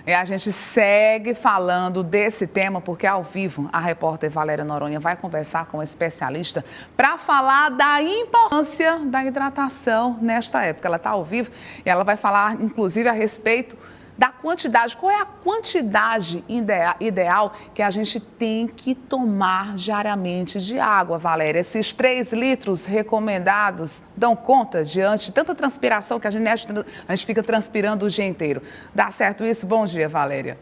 E a gente segue falando desse tema porque ao vivo a repórter Valéria Noronha vai conversar com um especialista para falar da importância da hidratação nesta época. Ela está ao vivo e ela vai falar inclusive a respeito da quantidade. Qual é a quantidade ideal que a gente tem que tomar diariamente de água, Valéria? Esses 3 litros recomendados dão conta diante de tanta transpiração que a gente fica transpirando o dia inteiro. Dá certo isso? Bom dia, Valéria.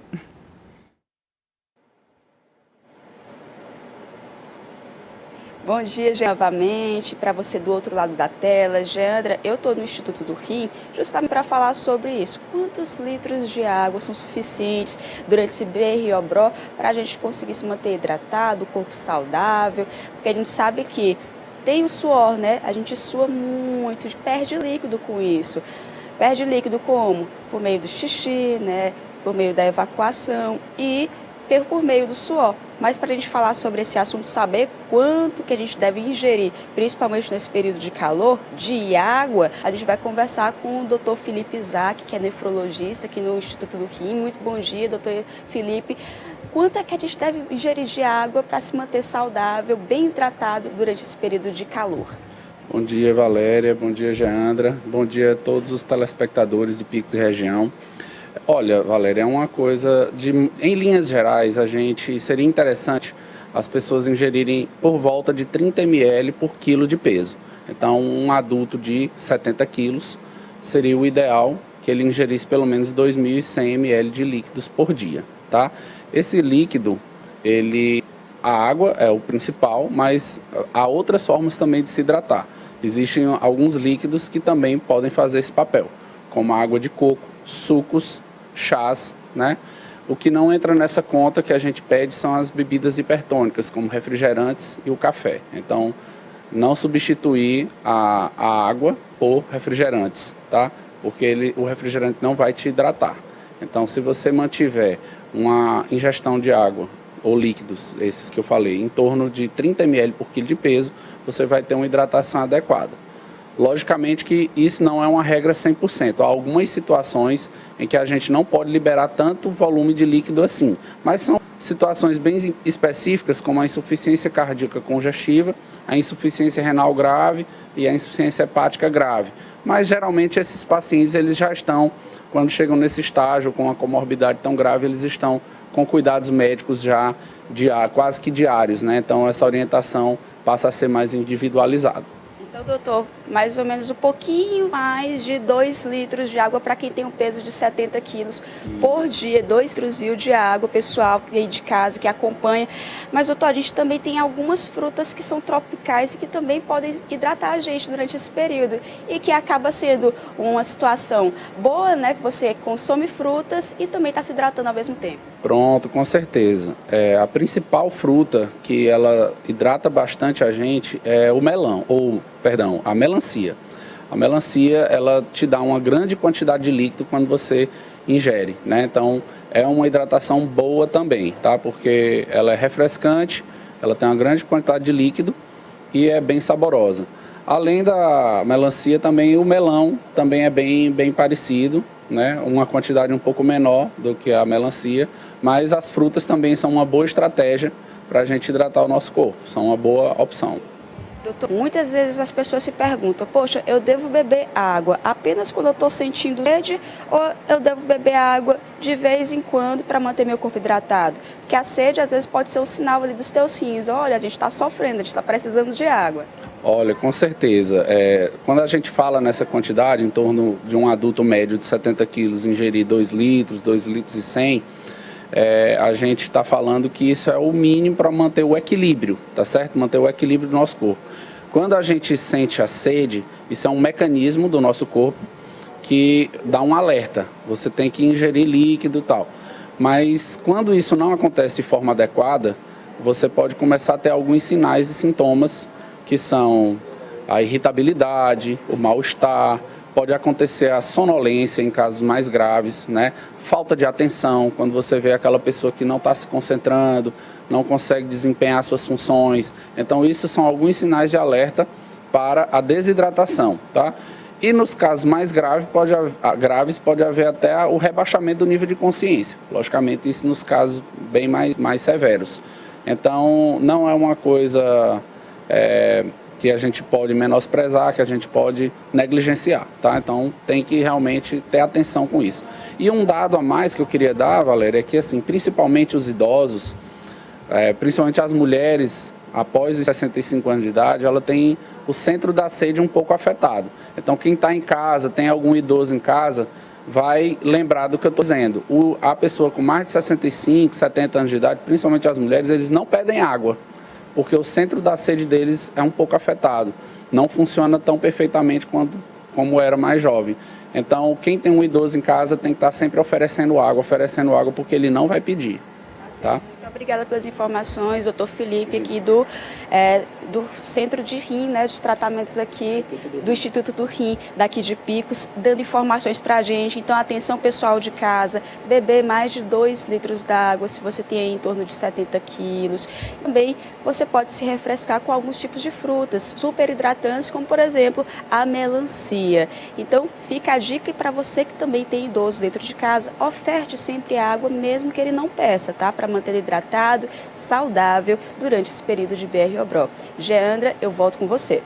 Bom dia, novamente, para você do outro lado da tela. Geandra, eu estou no Instituto do Rim justamente para falar sobre isso. Quantos litros de água são suficientes durante esse BRIOBRO para a gente conseguir se manter hidratado, o corpo saudável? Porque a gente sabe que tem o suor, né? A gente sua muito, perde líquido com isso. Perde líquido como? Por meio do xixi, né? Por meio da evacuação e por meio do suor. Mas para a gente falar sobre esse assunto, saber quanto que a gente deve ingerir, principalmente nesse período de calor, de água, a gente vai conversar com o Dr. Felipe Isaac, que é nefrologista aqui no Instituto do Rim. Muito bom dia, Dr. Felipe. Quanto é que a gente deve ingerir de água para se manter saudável, bem hidratado durante esse período de calor? Bom dia, Valéria. Bom dia, Geandra. Bom dia a todos os telespectadores de Pix e Região. Olha, Valéria, é uma coisa em linhas gerais, seria interessante as pessoas ingerirem por volta de 30 ml por quilo de peso. Então, um adulto de 70 quilos seria o ideal que ele ingerisse pelo menos 2.100 ml de líquidos por dia, tá? Esse líquido, a água é o principal, mas há outras formas também de se hidratar. Existem alguns líquidos que também podem fazer esse papel, como a água de coco, sucos, chás, né? O que não entra nessa conta que a gente pede são as bebidas hipertônicas, como refrigerantes e o café. Então, não substituir a água por refrigerantes, tá? Porque o refrigerante não vai te hidratar. Então, se você mantiver uma ingestão de água ou líquidos, esses que eu falei, em torno de 30 ml por quilo de peso, você vai ter uma hidratação adequada. Logicamente que isso não é uma regra 100%. Há algumas situações em que a gente não pode liberar tanto volume de líquido assim. Mas são situações bem específicas, como a insuficiência cardíaca congestiva, a insuficiência renal grave e a insuficiência hepática grave. Mas geralmente esses pacientes eles já estão, quando chegam nesse estágio com uma comorbidade tão grave, eles estão com cuidados médicos já quase que diários, né? Então essa orientação passa a ser mais individualizada. Então, doutor, mais ou menos um pouquinho mais de 2 litros de água para quem tem um peso de 70 quilos por dia. 2 litros, viu, de água, pessoal aí de casa que acompanha. Mas, doutor, a gente também tem algumas frutas que são tropicais e que também podem hidratar a gente durante esse período. E que acaba sendo uma situação boa, né? Que você consome frutas e também está se hidratando ao mesmo tempo. Pronto, com certeza. A principal fruta que ela hidrata bastante a gente é o melão, a melancia. A melancia, ela te dá uma grande quantidade de líquido quando você ingere, né? Então, é uma hidratação boa também, tá? Porque ela é refrescante, ela tem uma grande quantidade de líquido e é bem saborosa. Além da melancia, também o melão também é bem parecido, né? Uma quantidade um pouco menor do que a melancia, mas as frutas também são uma boa estratégia para a gente hidratar o nosso corpo, são uma boa opção. Doutor, muitas vezes as pessoas se perguntam, poxa, eu devo beber água apenas quando eu estou sentindo sede ou eu devo beber água de vez em quando para manter meu corpo hidratado? Porque a sede às vezes pode ser um sinal ali dos teus rins, olha, a gente está sofrendo, a gente está precisando de água. Olha, com certeza. Quando a gente fala nessa quantidade, em torno de um adulto médio de 70 quilos ingerir 2 litros, 2 litros e 100, a gente está falando que isso é o mínimo para manter o equilíbrio, tá certo? Manter o equilíbrio do nosso corpo. Quando a gente sente a sede, isso é um mecanismo do nosso corpo que dá um alerta. Você tem que ingerir líquido e tal. Mas quando isso não acontece de forma adequada, você pode começar a ter alguns sinais e sintomas que são a irritabilidade, o mal-estar, pode acontecer a sonolência em casos mais graves, né? Falta de atenção, quando você vê aquela pessoa que não está se concentrando, não consegue desempenhar suas funções. Então, isso são alguns sinais de alerta para a desidratação, tá? E nos casos mais graves pode haver até o rebaixamento do nível de consciência. Logicamente, isso nos casos bem mais severos. Então, não é uma coisa que a gente pode menosprezar, que a gente pode negligenciar, tá? Então, tem que realmente ter atenção com isso. E um dado a mais que eu queria dar, Valéria, é que, assim, principalmente os idosos, principalmente as mulheres, após os 65 anos de idade, ela tem o centro da sede um pouco afetado. Então, quem está em casa, tem algum idoso em casa, vai lembrar do que eu estou dizendo. A pessoa com mais de 65, 70 anos de idade, principalmente as mulheres, eles não pedem água, porque o centro da sede deles é um pouco afetado. Não funciona tão perfeitamente como era mais jovem. Então, quem tem um idoso em casa tem que estar sempre oferecendo água, porque ele não vai pedir, tá? Obrigada pelas informações, doutor Felipe, aqui do Centro de Rim, né, de tratamentos aqui do Instituto do Rim, daqui de Picos, dando informações para a gente. Então, atenção pessoal de casa, beber mais de 2 litros d'água, se você tem aí em torno de 70 quilos. Também você pode se refrescar com alguns tipos de frutas super hidratantes, como, por exemplo, a melancia. Então, fica a dica para você que também tem idosos dentro de casa, oferte sempre água, mesmo que ele não peça, tá? Para manter ele hidratado, saudável durante esse período de BR-Obró. Geandra, eu volto com você.